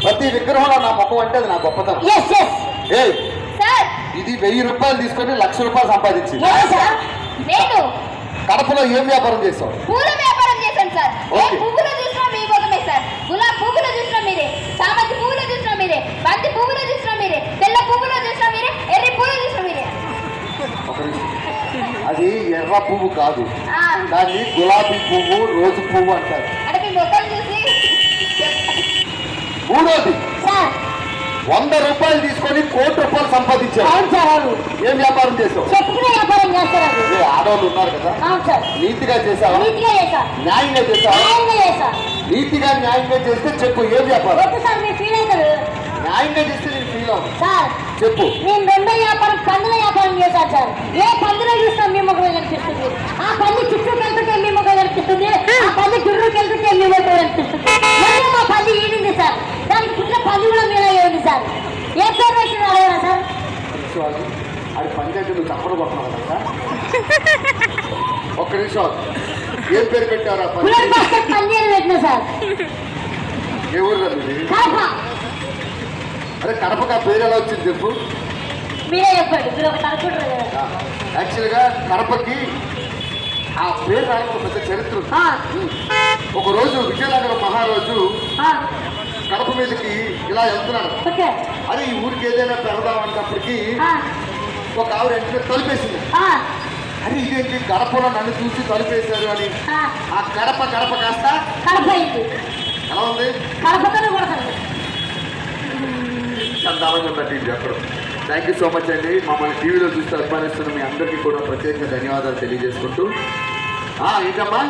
ప్రతి విగ్రహంలో నా ముఖం అంటే అది నా గొప్పతనం. ఏయ్, ఇది 1000 రూపాయలు తీసుకొని 1,00,000 రూపాయలు సంపాదించి నేను కడపలో ఏం వ్యాపారం చేస్తావు? పూల వ్యాపారం చేశాను సార్. ఏ పువ్వులు చూసినా మీ ముఖమే సార్. గులాబీ పువ్వులు చూసినా మీరే, చామంతి పువ్వులు చూసినా మీరే, బంతి పువ్వులు చూసినా మీరే, తెల్ల పువ్వులు చూసినా మీరే, ఎర్రి పువ్వులు చూసినా మీరే. ఒక నిమిషం. అది ఎర్ర పువ్వు కాదు, దాన్ని గులాబీ పువ్వు, రోజు పువ్వు అంటారు. అంటే మీ ముఖం చూసి. మూడోది, సార్ 100 రూపాయలు తీసుకొని 1 కోటి రూపాయలు సంపాదించారు. అవును సార్, అవును. ఏం వ్యాపారం చేసావు? చెప్పుకునే వ్యాపారం చేస్తారు. ఆడవాళ్ళు ఉన్నారు కదా, అవును సార్. నీతిగా చేసావా? నీతిగా చేశా. న్యాయంగా చేసావా? న్యాయంగా చేశా. నీతిగా న్యాయంగా చేస్తే చెప్పు, ఏం వ్యాపారం? వద్దు సార్, మీరు ఫీల్ అవుతారు. న్యాయంగా చేస్తే నేను ఫీల్ అవును. సార్ చెప్పు. నేను రెండో వ్యాపారం పందుల వ్యాపారం చేశాను సార్. ఏ పందులో చూసినా మీ ముఖమే కనిపిస్తుంది. ఆ పంది చుట్టూకి వెళ్తుంటే మీ ముఖం కనిపిస్తుంది. ఆ పంది చుట్టూకి వెళ్తుంటే మీ ముఖం కనిపిస్తుంది. మళ్ళీ మా పంది ఈడింది సార్. దానికి పుట్టిన పంది కూడా మీరే ఉంది సార్. ఏ పేరు పెట్టిన అడగరా సార్? అది పంచాయతీ నువ్వు చప్పలు కొట్టినావు కదా. ఒక్క నిమిషం, ఏం పేరు పెట్టారా? పంది అని పెట్టిన సార్. ఏ ఊరు ఇది? కడప. అరే కడపకి ఆ పేరు ఎలా వచ్చింది చెప్పు. మీరే చెప్పండి, మీరు ఒక అనుకుంటారు కదా. యాక్చువల్గా కడపకి ఆ పేరు రాయడం పెద్ద చరిత్ర ఉంది. ఒక రోజు విజయనగరం మహారాజు కడప మీదకి ఇలా వెళ్తున్నాడు. అరే ఈ ఊరికి ఏదైనా పెడదాం అన్నప్పటికీ ఒక ఆవిడ వెంటనే తలుపేసింది. అరే ఇదేంటి కడపలో నన్ను చూసి తలుపేశారు అని ఆ కడప కాస్త కడప అయింది. ఎలా ఉంది? కడపతోనే కొడతారు. చందాలంగా ఉన్నట్టు చెప్పడం. థ్యాంక్ యూ సో మచ్ అండి. మమ్మల్ని టీవీలో చూస్తూ అభిమానిస్తున్న మీ అందరికీ కూడా ప్రత్యేకంగా ధన్యవాదాలు తెలియజేసుకుంటూ ఏంటమ్మా